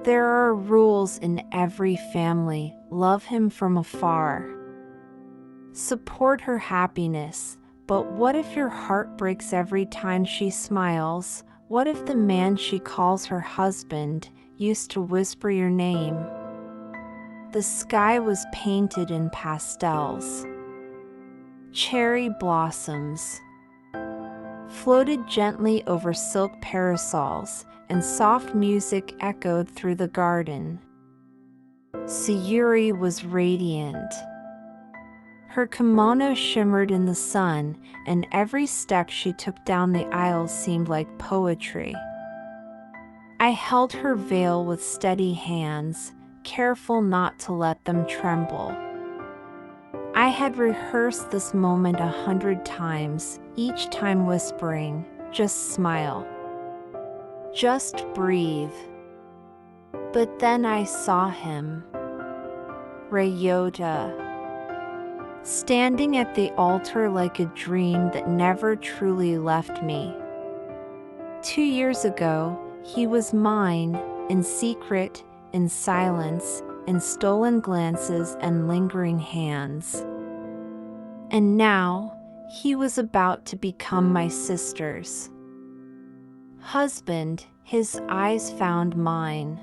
There are rules in every family. Love him from afar. Support her happiness. But what if your heart breaks every time she smiles? What if the man she calls her husband used to whisper your name? The sky was painted in pastels. Cherry blossoms floated gently over silk parasols, and soft music echoed through the garden. Sayuri was radiant. Her kimono shimmered in the sun, and every step she took down the aisle seemed like poetry. I held her veil with steady hands, careful not to let them tremble. I had rehearsed this moment 100 times, each time whispering, "Just smile. Just breathe." But then I saw him. Ryota. Standing at the altar like a dream that never truly left me. 2 years ago, he was mine, in secret, in silence, in stolen glances and lingering hands. And now, he was about to become my sister's husband. His eyes found mine.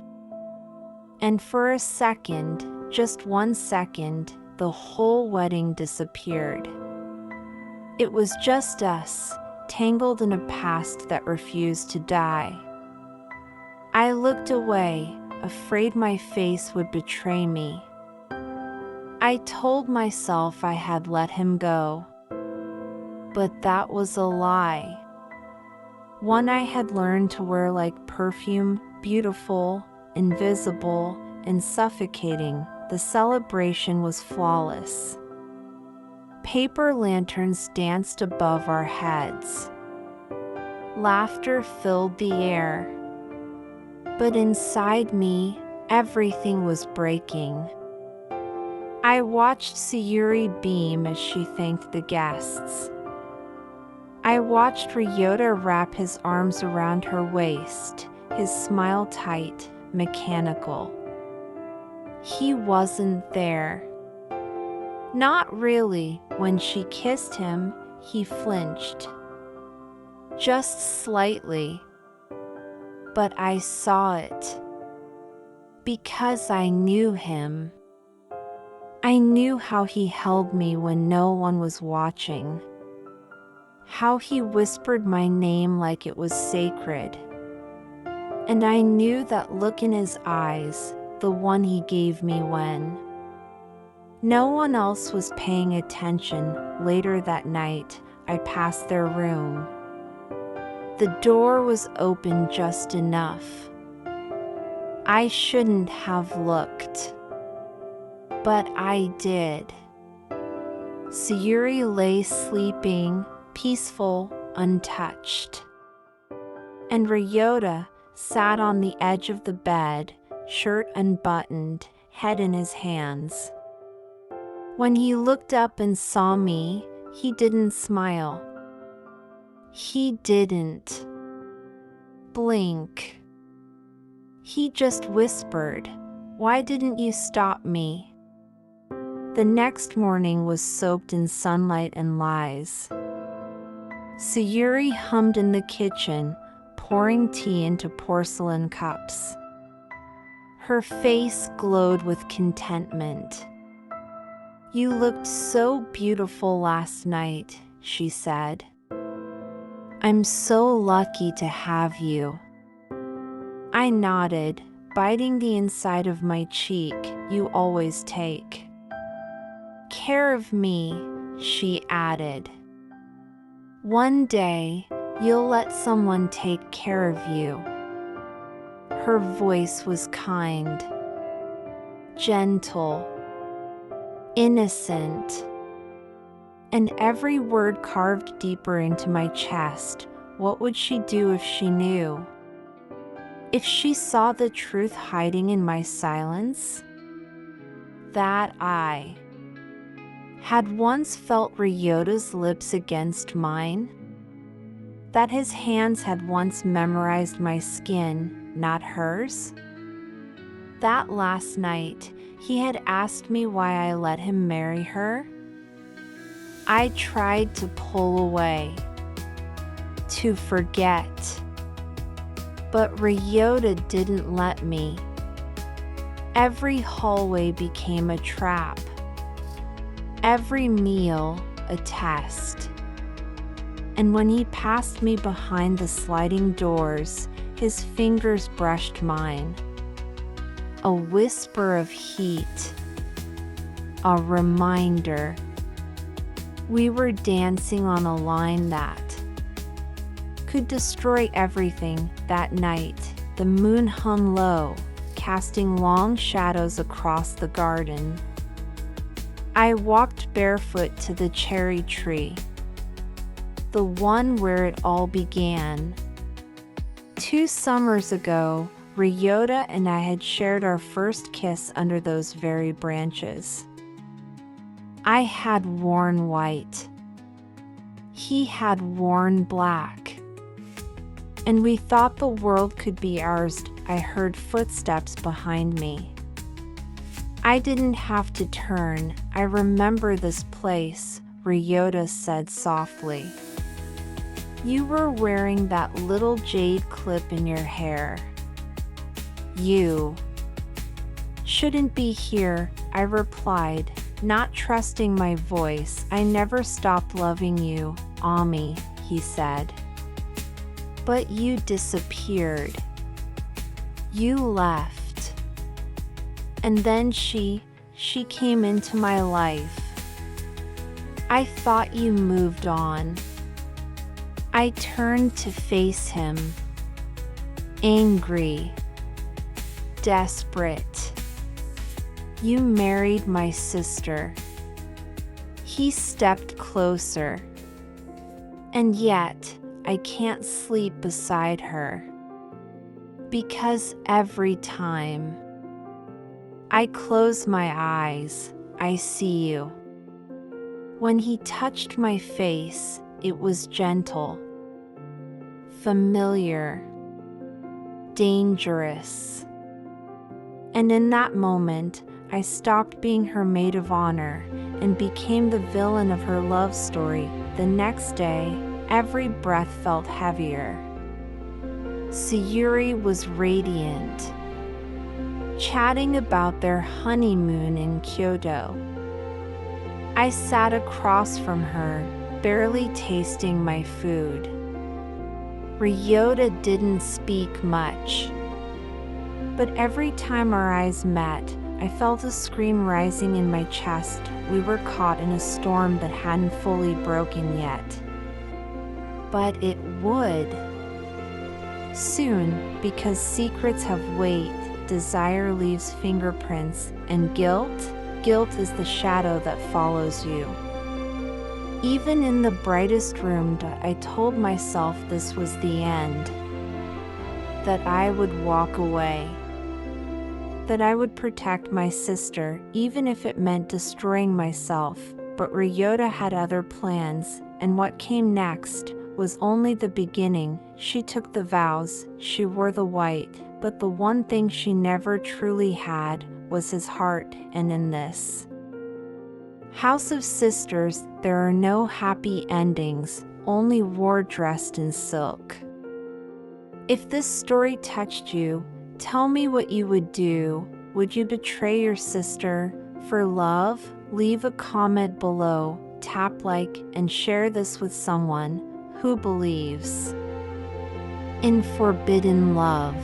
And for a second, just 1 second, the whole wedding disappeared. It was just us, tangled in a past that refused to die. I looked away, afraid my face would betray me. I told myself I had let him go. But that was a lie. One I had learned to wear like perfume, beautiful, invisible, and suffocating. The celebration was flawless. Paper lanterns danced above our heads. Laughter filled the air. But inside me, everything was breaking. I watched Sayuri beam as she thanked the guests. I watched Ryota wrap his arms around her waist, his smile tight, mechanical. He wasn't there. Not really. When she kissed him, he flinched. Just slightly. But I saw it. Because I knew him. I knew how he held me when no one was watching. How he whispered my name like it was sacred. And I knew that look in his eyes, the one he gave me when no one else was paying attention. Later that night, I passed their room. The door was open just enough. I shouldn't have looked. But I did. Sayuri lay sleeping, peaceful, untouched. And Ryota sat on the edge of the bed, shirt unbuttoned, head in his hands. When he looked up and saw me, he didn't smile. He didn't blink. He just whispered, "Why didn't you stop me?" The next morning was soaked in sunlight and lies. Sayuri hummed in the kitchen, pouring tea into porcelain cups. Her face glowed with contentment. "You looked so beautiful last night," she said. "I'm so lucky to have you." I nodded, biting the inside of my cheek. "You always take care of me," she added. "One day, you'll let someone take care of you." Her voice was kind, gentle, innocent, and every word carved deeper into my chest. What would she do if she knew? If she saw the truth hiding in my silence? That I had once felt Ryota's lips against mine? That his hands had once memorized my skin, not hers? That last night, he had asked me why I let him marry her. I tried to pull away, to forget, but Ryota didn't let me. Every hallway became a trap, every meal a test. And when he passed me behind the sliding doors, his fingers brushed mine. A whisper of heat, a reminder. We were dancing on a line that could destroy everything. That night, the moon hung low, casting long shadows across the garden. I walked barefoot to the cherry tree, the one where it all began. 2 summers ago, Ryota and I had shared our first kiss under those very branches. I had worn white. He had worn black. And we thought the world could be ours. I heard footsteps behind me. I didn't have to turn. I remember this place, Ryota said softly. You were wearing that little jade clip in your hair. You shouldn't be here, I replied, not trusting my voice. I never stopped loving you, Ami, he said. But you disappeared. You left. And then she came into my life. I thought you moved on. I turned to face him, angry, desperate. You married my sister. He stepped closer. And yet, I can't sleep beside her. Because every time I close my eyes, I see you. When he touched my face, it was gentle, familiar, dangerous. And in that moment, I stopped being her maid of honor and became the villain of her love story. The next day, every breath felt heavier. Sayuri was radiant, chatting about their honeymoon in Kyoto. I sat across from her, barely tasting my food. Ryota didn't speak much, but every time our eyes met, I felt a scream rising in my chest. We were caught in a storm that hadn't fully broken yet. But it would. Soon, because secrets have weight, desire leaves fingerprints, and guilt is the shadow that follows you. Even in the brightest room, I told myself this was the end, that I would walk away, that I would protect my sister, even if it meant destroying myself. But Ryota had other plans, and what came next was only the beginning. She took the vows, she wore the white, but the one thing she never truly had was his heart. And in this House of Sisters, there are no happy endings, only war dressed in silk. If this story touched you, tell me what you would do. Would you betray your sister for love? Leave a comment below, tap like, and share this with someone who believes in forbidden love.